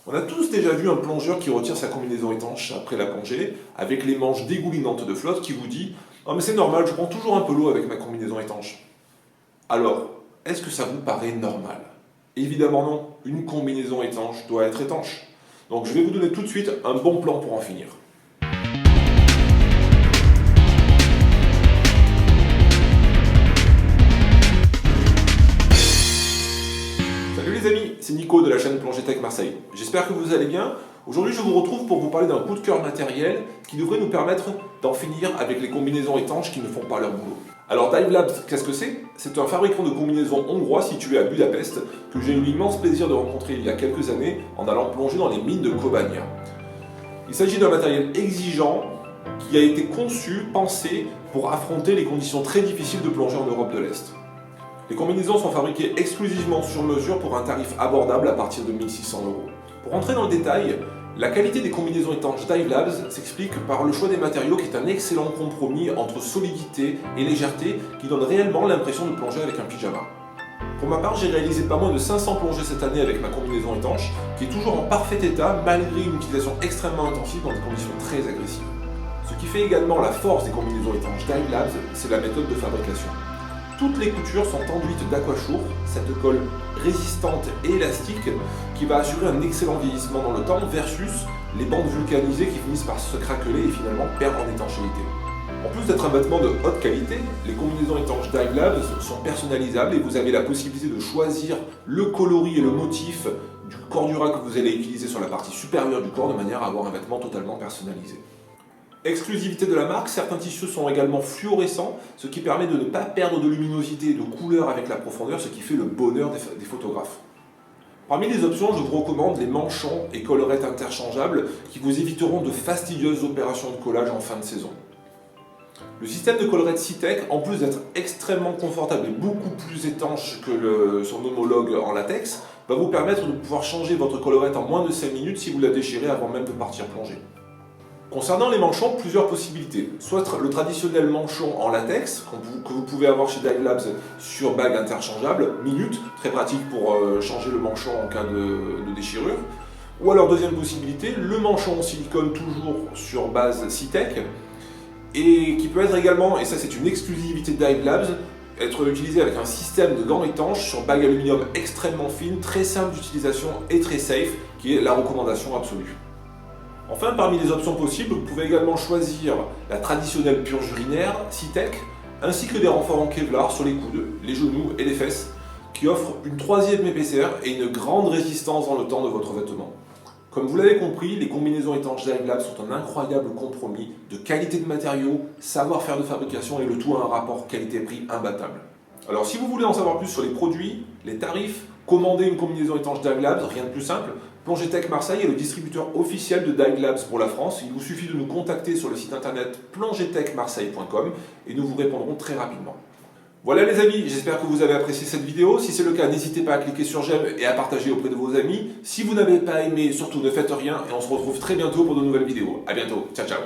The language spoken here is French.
On a tous déjà vu un plongeur qui retire sa combinaison étanche après la plongée, avec les manches dégoulinantes de flotte, qui vous dit « Ah mais c'est normal, je prends toujours un peu l'eau avec ma combinaison étanche ». Alors, est-ce que ça vous paraît normal? Évidemment non, une combinaison étanche doit être étanche. Donc je vais vous donner tout de suite un bon plan pour en finir. Salut les amis, c'est Nico de la chaîne Plongée Tech Marseille. J'espère que vous allez bien. Aujourd'hui je vous retrouve pour vous parler d'un coup de cœur matériel qui devrait nous permettre d'en finir avec les combinaisons étanches qui ne font pas leur boulot. Alors Dive Labs, qu'est-ce que c'est? C'est un fabricant de combinaisons hongrois situé à Budapest que j'ai eu l'immense plaisir de rencontrer il y a quelques années en allant plonger dans les mines de Kőbánya. Il s'agit d'un matériel exigeant qui a été conçu, pensé pour affronter les conditions très difficiles de plongée en Europe de l'Est. Les combinaisons sont fabriquées exclusivement sur mesure pour un tarif abordable à partir de 1 600 €. Pour entrer dans le détail, la qualité des combinaisons étanches Dive Labs s'explique par le choix des matériaux qui est un excellent compromis entre solidité et légèreté qui donne réellement l'impression de plonger avec un pyjama. Pour ma part, j'ai réalisé pas moins de 500 plongées cette année avec ma combinaison étanche qui est toujours en parfait état malgré une utilisation extrêmement intensive dans des conditions très agressives. Ce qui fait également la force des combinaisons étanches Dive Labs, c'est la méthode de fabrication. Toutes les coutures sont enduites d'Aquasure, cette colle résistante et élastique qui va assurer un excellent vieillissement dans le temps versus les bandes vulcanisées qui finissent par se craqueler et finalement perdre en étanchéité. En plus d'être un vêtement de haute qualité, les combinaisons étanches Dive Labs sont personnalisables et vous avez la possibilité de choisir le coloris et le motif du cordura que vous allez utiliser sur la partie supérieure du corps de manière à avoir un vêtement totalement personnalisé. Exclusivité de la marque, certains tissus sont également fluorescents, ce qui permet de ne pas perdre de luminosité et de couleur avec la profondeur, ce qui fait le bonheur des photographes. Parmi les options, je vous recommande les manchons et collerettes interchangeables qui vous éviteront de fastidieuses opérations de collage en fin de saison. Le système de collerette Citec, en plus d'être extrêmement confortable et beaucoup plus étanche que son homologue en latex, va vous permettre de pouvoir changer votre collerette en moins de 5 minutes si vous la déchirez avant même de partir plonger. Concernant les manchons, plusieurs possibilités. Soit le traditionnel manchon en latex, que vous pouvez avoir chez Dive Labs sur bague interchangeable, minute, très pratique pour changer le manchon en cas de déchirure. Ou alors deuxième possibilité, le manchon en silicone toujours sur base Citec, et qui peut être également, et ça c'est une exclusivité de Dive Labs, être utilisé avec un système de gants étanches sur bague aluminium extrêmement fine, très simple d'utilisation et très safe, qui est la recommandation absolue. Enfin, parmi les options possibles, vous pouvez également choisir la traditionnelle purge urinaire, Citec, ainsi que des renforts en Kevlar sur les coudes, les genoux et les fesses, qui offrent une troisième épaisseur et une grande résistance dans le temps de votre vêtement. Comme vous l'avez compris, les combinaisons étanches Dive Labs sont un incroyable compromis de qualité de matériaux, savoir-faire de fabrication et le tout à un rapport qualité-prix imbattable. Alors si vous voulez en savoir plus sur les produits, les tarifs, commander une combinaison étanche Dive Labs, rien de plus simple, Plongée Tech Marseille est le distributeur officiel de Dive Labs pour la France. Il vous suffit de nous contacter sur le site internet plongeetechmarseille.com et nous vous répondrons très rapidement. Voilà les amis, j'espère que vous avez apprécié cette vidéo. Si c'est le cas, n'hésitez pas à cliquer sur j'aime et à partager auprès de vos amis. Si vous n'avez pas aimé, surtout ne faites rien et on se retrouve très bientôt pour de nouvelles vidéos. A bientôt, ciao ciao.